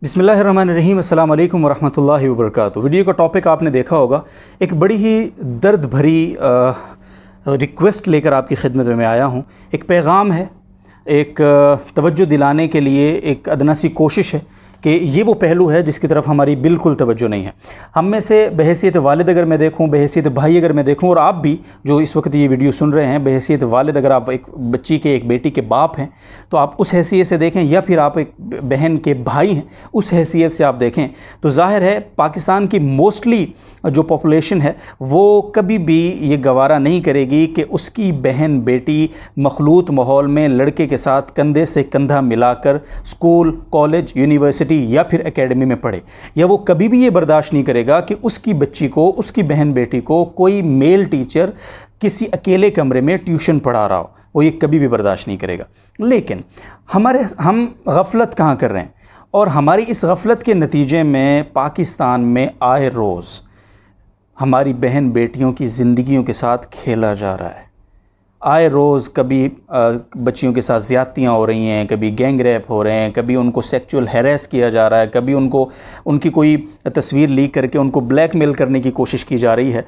बिस्मिल्लाहिर्रहमानिर्रहीम अस्सलाम वालेकुम वरहमतुल्लाहि वबरकातुहू। वीडियो का टॉपिक आपने देखा होगा। एक बड़ी ही दर्द भरी रिक्वेस्ट लेकर आपकी खिदमत में मैं आया हूँ। एक पैगाम है, एक तवज्जो दिलाने के लिए एक अदना सी कोशिश है कि ये वो पहलू है जिसकी तरफ हमारी बिल्कुल तवज्जो नहीं है। हम में से बहैसियत वालिद अगर मैं देखूं, बहैसियत भाई अगर मैं देखूं, और आप भी जो इस वक्त ये वीडियो सुन रहे हैं बहैसियत वालिद, अगर आप एक बच्ची के, एक बेटी के बाप हैं तो आप उस हैसियत से देखें, या फिर आप एक बहन के भाई हैं उस हैसियत से आप देखें, तो ज़ाहिर है पाकिस्तान की मोस्टली जो पॉपुलेशन है वो कभी भी ये गवारा नहीं करेगी कि उसकी बहन बेटी मखलूत माहौल में लड़के के साथ कंधे से कंधा मिलाकर स्कूल, कॉलेज, यूनिवर्सिटी या फिर एकेडमी में पढ़े। या वो कभी भी ये बर्दाश्त नहीं करेगा कि उसकी बच्ची को, उसकी बहन बेटी को कोई मेल टीचर किसी अकेले कमरे में ट्यूशन पढ़ा रहा हो, वो ये कभी भी बर्दाश्त नहीं करेगा। लेकिन हम गफलत कहाँ कर रहे हैं, और हमारी इस गफलत के नतीजे में पाकिस्तान में आए रोज़ हमारी बहन बेटियों की ज़िंदगियों के साथ खेला जा रहा है। आए रोज़ कभी बच्चियों के साथ ज़्यादतियाँ हो रही हैं, कभी गैंग रेप हो रहे हैं, कभी उनको सेक्सुअल हैरेस किया जा रहा है, कभी उनकी कोई तस्वीर लीक करके उनको ब्लैकमेल करने की कोशिश की जा रही है।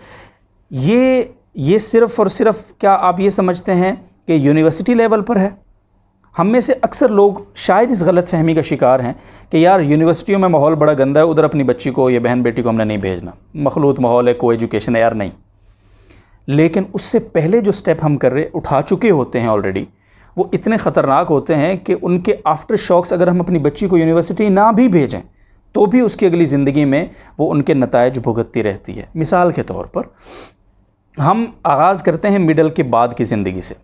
ये सिर्फ़ और सिर्फ, क्या आप ये समझते हैं कि यूनिवर्सिटी लेवल पर है? हम में से अक्सर लोग शायद इस गलत फहमी का शिकार हैं कि यार यूनिवर्सिटियों में माहौल बड़ा गंदा है, उधर अपनी बच्ची को या बहन बेटी को हमने नहीं भेजना, मखलूत माहौल है, को एजुकेशन है। यार नहीं, लेकिन उससे पहले जो स्टेप हम उठा चुके होते हैं ऑलरेडी, वो इतने ख़तरनाक होते हैं कि उनके आफ्टर शॉक्स, अगर हम अपनी बच्ची को यूनिवर्सिटी ना भी भेजें तो भी उसकी अगली ज़िंदगी में वो उनके नताइज भुगतती रहती है। मिसाल के तौर पर हम आगाज़ करते हैं मिडल के बाद की ज़िंदगी से।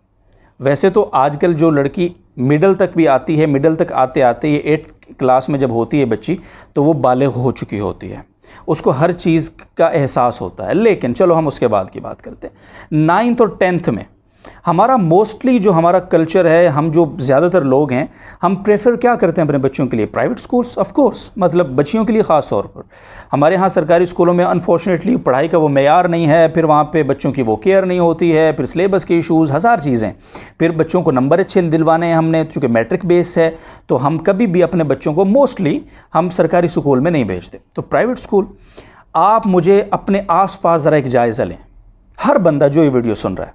वैसे तो आजकल जो लड़की मिडल तक भी आती है, मिडल तक आते आते ये 8th क्लास में जब होती है बच्ची, तो वो बालिग हो चुकी होती है, उसको हर चीज़ का एहसास होता है। लेकिन चलो हम उसके बाद की बात करते हैं। 9th और 10th में हमारा मोस्टली जो हमारा कल्चर है, हम जो ज़्यादातर लोग हैं, हम प्रेफर क्या करते हैं अपने बच्चों के लिए? प्राइवेट स्कूल्स, ऑफ कोर्स, मतलब बच्चियों के लिए ख़ास तौर पर। हमारे यहाँ सरकारी स्कूलों में अनफॉर्चुनेटली पढ़ाई का वो मेयार नहीं है, फिर वहाँ पे बच्चों की वो केयर नहीं होती है, फिर सिलेबस के इशूज़, हज़ार चीज़ें, फिर बच्चों को नंबर अच्छे दिलवाने हैं हमने, चूँकि मैट्रिक बेस है, तो हम कभी भी अपने बच्चों को मोस्टली हम सरकारी स्कूल में नहीं भेजते। तो प्राइवेट स्कूल, आप मुझे अपने आस पास ज़रा एक जायज़ा लें, हर बंदा जो ये वीडियो सुन रहा है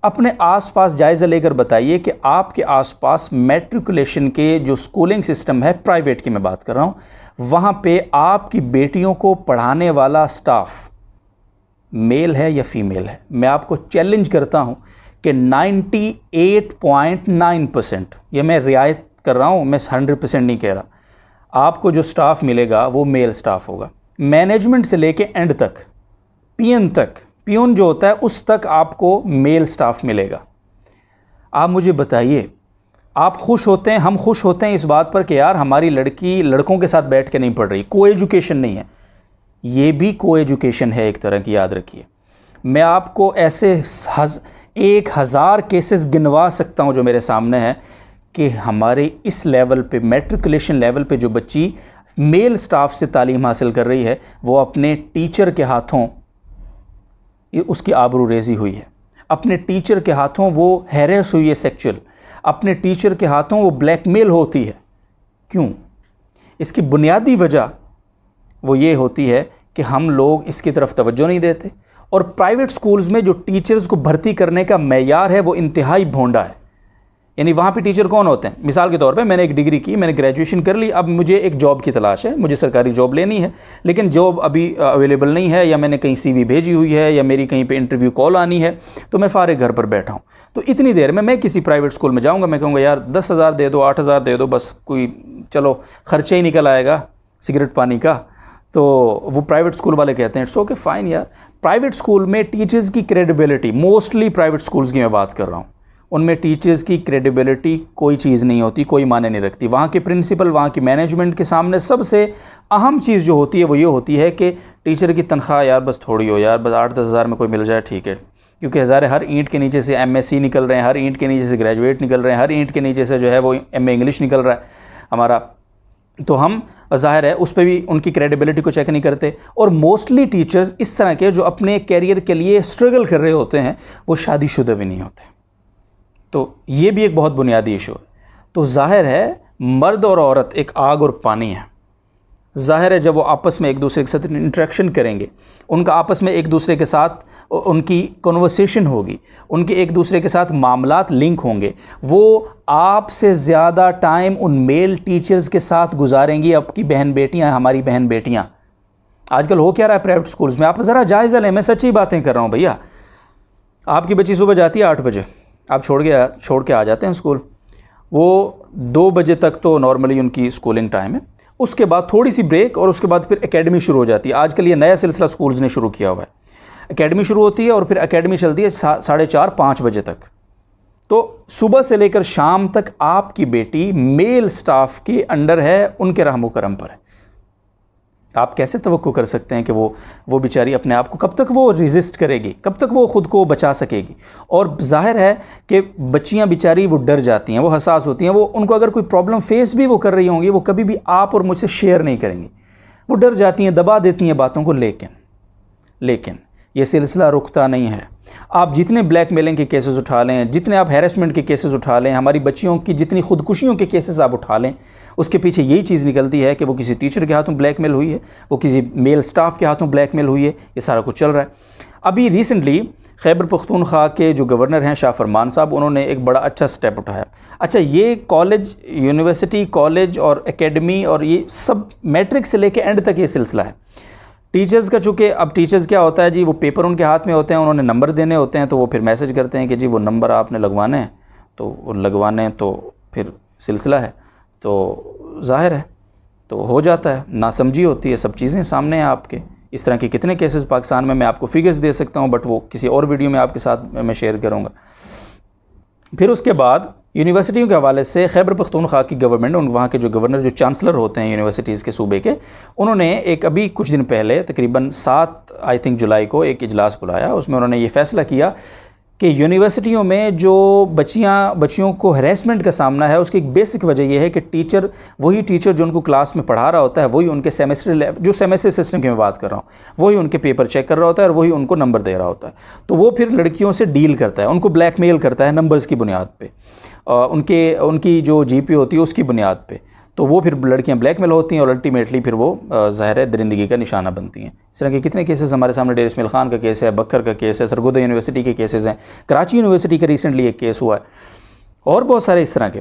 अपने आसपास जायज़ा लेकर बताइए कि आपके आसपास मैट्रिकुलेशन के जो स्कूलिंग सिस्टम है, प्राइवेट की मैं बात कर रहा हूँ, वहाँ पे आपकी बेटियों को पढ़ाने वाला स्टाफ मेल है या फीमेल है? मैं आपको चैलेंज करता हूँ कि 98.9%, ये मैं रियायत कर रहा हूँ, मैं 100% नहीं कह रहा, आपको जो स्टाफ मिलेगा वो मेल स्टाफ होगा। मैनेजमेंट से लेके एंड तक, पियन तक, पियून जो होता है उस तक आपको मेल स्टाफ मिलेगा। आप मुझे बताइए, आप खुश होते हैं, हम खुश होते हैं इस बात पर कि यार हमारी लड़की लड़कों के साथ बैठ के नहीं पढ़ रही, को एजुकेशन नहीं है। ये भी को एजुकेशन है एक तरह की, याद रखिए। मैं आपको ऐसे 1000 केसेस गिनवा सकता हूँ जो मेरे सामने हैं कि हमारे इस लेवल पे, मैट्रिकुलेशन लेवल पे, जो बच्ची मेल स्टाफ से तालीम हासिल कर रही है, वो अपने टीचर के हाथों उसकी आबरू रेजी हुई है, अपने टीचर के हाथों वो हैरेस हुई है सेक्सुअल, अपने टीचर के हाथों वो ब्लैकमेल होती है। क्यों? इसकी बुनियादी वजह वो ये होती है कि हम लोग इसकी तरफ तवज्जो नहीं देते, और प्राइवेट स्कूल्स में जो टीचर्स को भर्ती करने का मेयार है वो इंतहाई भोंडा है। यानी वहाँ पे टीचर कौन होते हैं? मिसाल के तौर पे मैंने एक डिग्री की, मैंने ग्रेजुएशन कर ली, अब मुझे एक जॉब की तलाश है, मुझे सरकारी जॉब लेनी है, लेकिन जॉब अभी अवेलेबल नहीं है, या मैंने कहीं CV भेजी हुई है, या मेरी कहीं पे इंटरव्यू कॉल आनी है, तो मैं फारिग घर पर बैठा हूँ। तो इतनी देर में मैं किसी प्राइवेट स्कूल में जाऊँगा, मैं कहूँगा यार 10,000 दे दो, 8,000 दे दो, बस कोई चलो खर्चा ही निकल आएगा सिगरेट पानी का। तो वो प्राइवेट स्कूल वाले कहते हैं इट्स ओके फाइन। यार प्राइवेट स्कूल में टीचर्स की क्रेडिबिलिटी, मोस्टली प्राइवेट स्कूल्स की मैं बात कर रहा हूँ, उनमें टीचर्स की क्रेडिबिलिटी कोई चीज़ नहीं होती, कोई मायने नहीं रखती। वहाँ के प्रिंसिपल, वहाँ की मैनेजमेंट के सामने सबसे अहम चीज़ जो होती है वो ये होती है कि टीचर की तनख्वाह यार बस थोड़ी हो, यार बस 8-10 हज़ार में कोई मिल जाए, ठीक है। क्योंकि हर ईंट के नीचे से MSc निकल रहे हैं, हर ईंट के नीचे से ग्रेजुएट निकल रहे हैं, हर ईंट के नीचे से जो है वो MA इंग्लिश निकल रहा है हमारा। तो हम ज़ाहिर है उस पर भी उनकी क्रेडिबिलिटी को चेक नहीं करते। और मोस्टली टीचर्स इस तरह के जो अपने कैरियर के लिए स्ट्रगल कर रहे होते हैं वो शादीशुदा भी नहीं होते। तो ये भी एक बहुत बुनियादी इशू है। तो जाहिर है मर्द और औरत एक आग और पानी है। ज़ाहिर है जब वो आपस में एक दूसरे के साथ इंटरेक्शन करेंगे, उनका आपस में एक दूसरे के साथ उनकी कन्वर्सेशन होगी, उनके एक दूसरे के साथ मामलात लिंक होंगे, वो आपसे ज़्यादा टाइम उन मेल टीचर्स के साथ गुजारेंगी। आपकी बहन बेटियाँ, हमारी बहन बेटियाँ, आजकल हो क्या रहा है प्राइवेट स्कूल्स में, आप ज़रा जायज़ा लें, मैं सच्ची बातें कर रहा हूँ भैया। आपकी बच्ची सुबह जाती है 8 बजे, आप छोड़ के आ जाते हैं स्कूल, वो 2 बजे तक तो नॉर्मली उनकी स्कूलिंग टाइम है, उसके बाद थोड़ी सी ब्रेक और उसके बाद फिर एकेडमी शुरू हो जाती है। आजकल ये नया सिलसिला स्कूल्स ने शुरू किया हुआ है, एकेडमी शुरू होती है और फिर एकेडमी चलती है 4:30-5 बजे तक। तो सुबह से लेकर शाम तक आपकी बेटी मेल स्टाफ के अंडर है, उनके रहमो करम पर है। आप कैसे तवक्को कर सकते हैं कि वो बेचारी अपने आप को कब तक वो रेजिस्ट करेगी, कब तक वो ख़ुद को बचा सकेगी। और जाहिर है कि बच्चियां बेचारी वो डर जाती हैं, वो हसास होती हैं, वो उनको अगर कोई प्रॉब्लम फेस भी वो कर रही होंगी, वो कभी भी आप और मुझसे शेयर नहीं करेंगी, वो डर जाती हैं, दबा देती हैं बातों को। लेकिन ये सिलसिला रुकता नहीं है। आप जितने ब्लैकमेलिंग के केसेस उठा लें, जितने आप हैरेसमेंट के केसेस उठा लें, हमारी बच्चियों की जितनी खुदकुशियों के केसेस आप उठा लें, उसके पीछे यही चीज़ निकलती है कि वो किसी टीचर के हाथों ब्लैकमेल हुई है, वो किसी मेल स्टाफ के हाथों ब्लैकमेल हुई है। ये सारा कुछ चल रहा है। अभी रिसेंटली खैबर पख्तूनख्वा के जो गवर्नर हैं शाह फरमान साहब, उन्होंने एक बड़ा अच्छा स्टेप उठाया। अच्छा, ये कॉलेज, यूनिवर्सिटी, कॉलेज और एकेडमी और ये सब मैट्रिक से लेके एंड तक ये सिलसिला है। टीचर्स का, चूँकि अब टीचर्स क्या होता है जी, वो पेपर उनके हाथ में होते हैं, उन्होंने नंबर देने होते हैं, तो वो फिर मैसेज करते हैं कि जी वो नंबर आपने लगवाने हैं, तो वो लगवाने, तो फिर सिलसिला है, तो जाहिर है तो हो जाता है, नासमझी होती है, सब चीज़ें सामने हैं आपके। इस तरह के कितने केसेस पाकिस्तान में, मैं आपको फिगर्स दे सकता हूँ, बट वो किसी और वीडियो में आपके साथ मैं शेयर करूँगा। फिर उसके बाद यूनिवर्सिटियों के हवाले से खैबर पख्तूनख्वा की गवर्नमेंट, वहाँ के जो गवर्नर, जो चांसलर होते हैं यूनिवर्सिटीज़ के सूबे के, उन्होंने एक अभी कुछ दिन पहले तकरीबन 7 जुलाई को एक इजलास बुलाया। उसमें उन्होंने ये फ़ैसला किया कि यूनिवर्सिटियों में जो बच्चियों को हरेसमेंट का सामना है, उसकी एक बेसिक वजह यह है कि वही टीचर जो उनको क्लास में पढ़ा रहा होता है, वही उनके सेमेस्टर सिस्टम की मैं बात कर रहा हूँ, वही उनके पेपर चेक कर रहा होता है और वही उनको नंबर दे रहा होता है। तो वो फिर लड़कियों से डील करता है, उनको ब्लैकमेल करता है नंबर्स की बुनियाद पर, उनकी जो GPA होती है उसकी बुनियाद पे। तो वो फिर लड़कियां ब्लैकमेल होती हैं और अल्टीमेटली फिर वो ज़ाहिर है दरिंदगी का निशाना बनती हैं। इस तरह के कितने केसेस हमारे सामने, डेर इस्माइल खान का केस है, बकर का केस है, सरगोदा यूनिवर्सिटी के केसेस हैं, कराची यूनिवर्सिटी का रिसेंटली एक केस हुआ है, और बहुत सारे इस तरह के।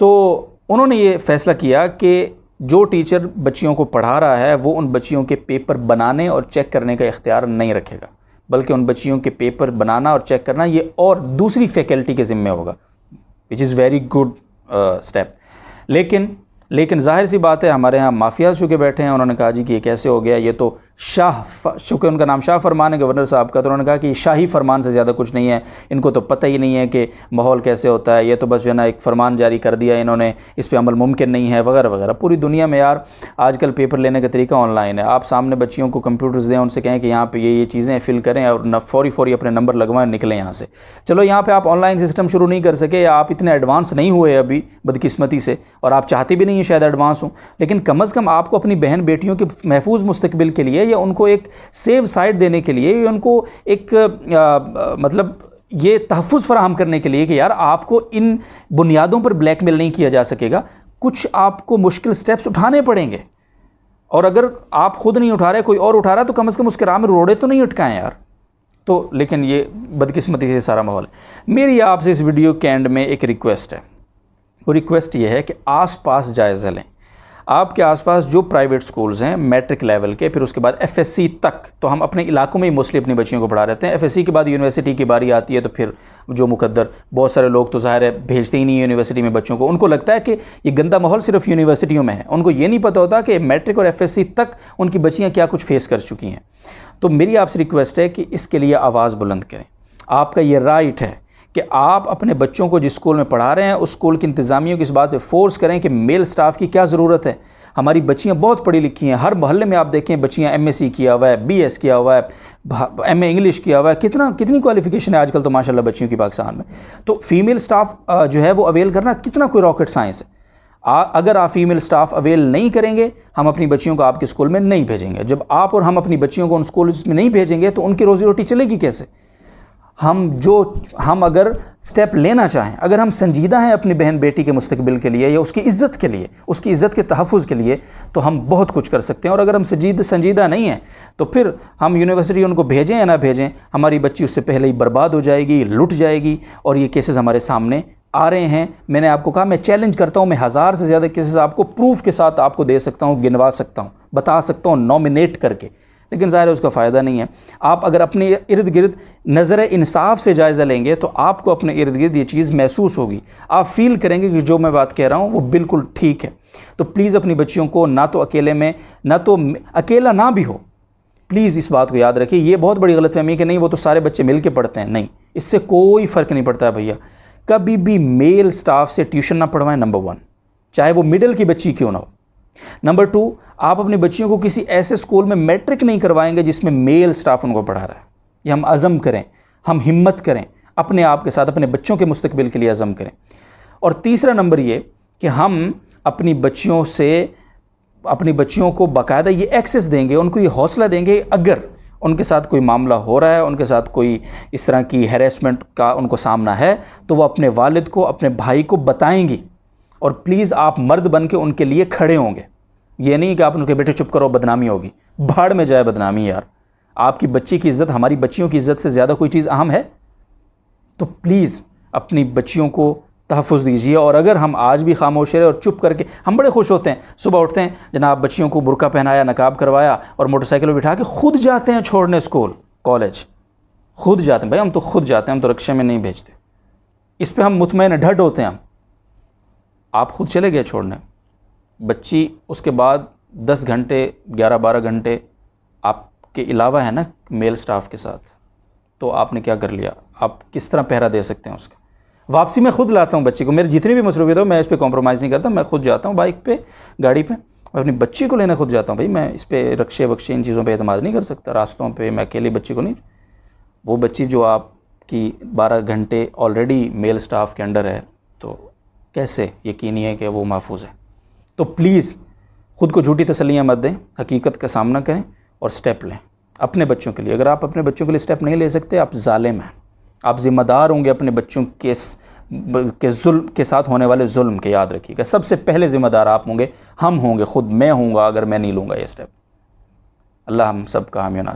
तो उन्होंने ये फ़ैसला किया कि जो टीचर बच्चियों को पढ़ा रहा है वो उन बच्चियों के पेपर बनाने और चेक करने का इख्तियार नहीं रखेगा, बल्कि उन बच्चियों के पेपर बनाना और चेक करना ये और दूसरी फैकल्टी के ज़िम्मे होगा, which is very good step. लेकिन जाहिर सी बात है, हमारे यहाँ माफिया चुके बैठे हैं। उन्होंने कहा जी कि ये कैसे हो गया, ये तो चूँकि उनका नाम शाह फरमान है गवर्नर साहब का, तो उन्होंने कहा कि शाही फरमान से ज़्यादा कुछ नहीं है, इनको तो पता ही नहीं है कि माहौल कैसे होता है, ये तो बस जो है ना एक फ़रमान जारी कर दिया इन्होंने, इस पर अमल मुमकिन नहीं है, वगैरह वगैरह। पूरी दुनिया में यार आजकल पेपर लेने का तरीका ऑनलाइन है। आप सामने बच्चियों को कंप्यूटर्स दें, उनसे कहें कि यहाँ पर ये चीज़ें फिल करें और फौरी अपने नंबर लगवाएं, निकलें यहाँ से। चलो यहाँ पर आप ऑनलाइन सिस्टम शुरू नहीं कर सके, या आप इतने एडवांस नहीं हुए अभी बदकिस्मती से, और आप चाहते भी नहीं हैं शायद एडवांस हो, लेकिन कम अज़ कम आपको अपनी बहन बेटियों के महफूज मुस्तकबिल के लिए, या उनको एक सेव साइड देने के लिए, या उनको एक मतलब ये तहफ़्फ़ुज़ फराहम करने के लिए कि यार आपको इन बुनियादों पर ब्लैकमेल नहीं किया जा सकेगा, कुछ आपको मुश्किल स्टेप्स उठाने पड़ेंगे। और अगर आप खुद नहीं उठा रहे, कोई और उठा रहा है, तो कम अज़ कम उसके राह में रोड़े तो नहीं अटकाएं यार। तो लेकिन ये बदकिस्मती से सारा माहौल है। मेरी आपसे इस वीडियो के एंड में एक रिक्वेस्ट है, वो रिक्वेस्ट ये है कि आस-पास जायज़ा लें। आपके आसपास जो प्राइवेट स्कूल्स हैं मैट्रिक लेवल के, फिर उसके बाद FSC तक, तो हम अपने इलाकों में ही मोस्टली अपनी बच्चियों को पढ़ा रहते हैं। FSC के बाद यूनिवर्सिटी की बारी आती है, तो फिर जो मुकद्दर, बहुत सारे लोग तो ज़ाहिर है भेजते ही नहीं यूनिवर्सिटी में बच्चों को। उनको लगता है कि ये गंदा माहौल सिर्फ यूनिवर्सिटियों में है, उनको ये नहीं पता होता कि मैट्रिक और FSC तक उनकी बच्चियाँ क्या कुछ फेस कर चुकी हैं। तो मेरी आपसे रिक्वेस्ट है कि इसके लिए आवाज़ बुलंद करें। आपका ये राइट है कि आप अपने बच्चों को जिस स्कूल में पढ़ा रहे हैं उस स्कूल की इंतज़ामिया को इस बात पे फोर्स करें कि मेल स्टाफ की क्या ज़रूरत है। हमारी बच्चियां बहुत पढ़ी लिखी हैं, हर मोहल्ले में आप देखें बच्चियां MSc किया हुआ है, BS किया हुआ है, MA इंग्लिश किया हुआ है, कितनी क्वालिफिकेशन है आजकल तो माशाल्लाह बच्चियों की पाकिस्तान में। तो फीमेल स्टाफ जो है वो अवेल करना कितना कोई रॉकेट साइंस है। अगर आप फीमेल स्टाफ अवेल नहीं करेंगे, हम अपनी बच्चियों को आपके स्कूल में नहीं भेजेंगे। जब आप और हम अपनी बच्चियों को उन स्कूल में नहीं भेजेंगे तो उनकी रोज़ी रोटी चलेगी कैसे। हम अगर स्टेप लेना चाहें, अगर हम संजीदा हैं अपनी बहन बेटी के मुस्तकबिल के लिए या उसकी इज़्ज़त के लिए, उसकी इज़्ज़त के तहफ़्फ़ुज़ के लिए, तो हम बहुत कुछ कर सकते हैं। और अगर हम संजीदा नहीं हैं तो फिर हम यूनिवर्सिटी उनको भेजें या ना भेजें, हमारी बच्ची उससे पहले ही बर्बाद हो जाएगी, लुट जाएगी। और ये केसेस हमारे सामने आ रहे हैं। मैंने आपको कहा, मैं चैलेंज करता हूँ, मैं 1000 से ज़्यादा केसेस आपको प्रूफ के साथ आपको दे सकता हूँ, गिनवा सकता हूँ, बता सकता हूँ नॉमिनेट करके, लेकिन ज़ाहिर है उसका फ़ायदा नहीं है। आप अगर अपने इर्द गिर्द नज़र इंसाफ से जायज़ा लेंगे तो आपको अपने इर्द गिर्द ये चीज़ महसूस होगी, आप फील करेंगे कि जो मैं बात कह रहा हूँ वो बिल्कुल ठीक है। तो प्लीज़ अपनी बच्चियों को ना तो अकेले में, ना तो अकेला ना भी हो, प्लीज़ इस बात को याद रखिए। ये बहुत बड़ी गलतफहमी है कि नहीं वो तो सारे बच्चे मिल के पढ़ते हैं, नहीं, इससे कोई फ़र्क नहीं पड़ता है भैया। कभी भी मेल स्टाफ से ट्यूशन ना पढ़वाएं, नंबर 1, चाहे वो मिडिल की बच्ची क्यों ना हो। नंबर 2, आप अपनी बच्चियों को किसी ऐसे स्कूल में मैट्रिक नहीं करवाएंगे जिसमें मेल स्टाफ उनको पढ़ा रहा है। ये हम अज़म करें, हम हिम्मत करें, अपने आप के साथ, अपने बच्चों के मुस्तकबिल के लिए अज़म करें। और तीसरा नंबर ये कि हम अपनी बच्चियों को बाकायदा ये एक्सेस देंगे, उनको ये हौसला देंगे, अगर उनके साथ कोई मामला हो रहा है, उनके साथ कोई इस तरह की हैरेसमेंट का उनको सामना है, तो वो अपने वालिद को, अपने भाई को बताएंगी। और प्लीज़ आप मर्द बन के उनके लिए खड़े होंगे। ये नहीं कि आप उनके बेटे चुप करो बदनामी होगी, भाड़ में जाए बदनामी यार। आपकी बच्ची की इज़्ज़त हमारी बच्चियों की इज़्ज़त से ज़्यादा कोई चीज़ अहम है? तो प्लीज़ अपनी बच्चियों को तहफ़्फ़ुज़ दीजिए। और अगर हम आज भी खामोश रहे और चुप करके, हम बड़े खुश होते हैं, सुबह उठते हैं, जनाब बच्चियों को बुर्का पहनाया, नकाब करवाया और मोटरसाइकिल पर बिठा के खुद जाते हैं छोड़ने स्कूल कॉलेज, खुद जाते हैं। भाई हम तो खुद जाते हैं, हम तो रिक्शे में नहीं भेजते। इस पर हम मुतमईन ढट होते हैं। आप खुद चले गए छोड़ने, बच्ची उसके बाद 10 घंटे 11-12 घंटे आपके अलावा है ना मेल स्टाफ के साथ, तो आपने क्या कर लिया? आप किस तरह पहरा दे सकते हैं उसका? वापसी मैं खुद लाता हूँ बच्ची को, मेरी जितनी भी मसरूफियत हो मैं इस पर कॉम्प्रोमाइज़ नहीं करता, मैं खुद जाता हूँ बाइक पे, गाड़ी पे, अपनी बच्ची को लेने खुद जाता हूँ। भाई मैं इस पर रक्शे वक्शे इन चीज़ों पे एतमाद नहीं कर सकता, रास्तों पे मैं अकेली बच्ची को नहीं। वो बच्ची जो आपकी 12 घंटे ऑलरेडी मेल स्टाफ के अंडर है, तो कैसे यकीनी है कि वो महफूज है? तो प्लीज़ ख़ुद को झूठी तसल्लियाँ मत दें, हकीकत का सामना करें और स्टेप लें अपने बच्चों के लिए। अगर आप अपने बच्चों के लिए स्टेप नहीं ले सकते, आप ज़ालिम हैं, आप ज़िम्मेदार होंगे अपने बच्चों के जुल्म के साथ होने वाले जुल्म के। याद रखिएगा, सबसे पहले ज़िम्मेदार आप होंगे, हम होंगे, ख़ुद मैं होऊंगा अगर मैं नहीं लूँगा ये स्टेप। अल्लाह हम सब का हामी नासिर।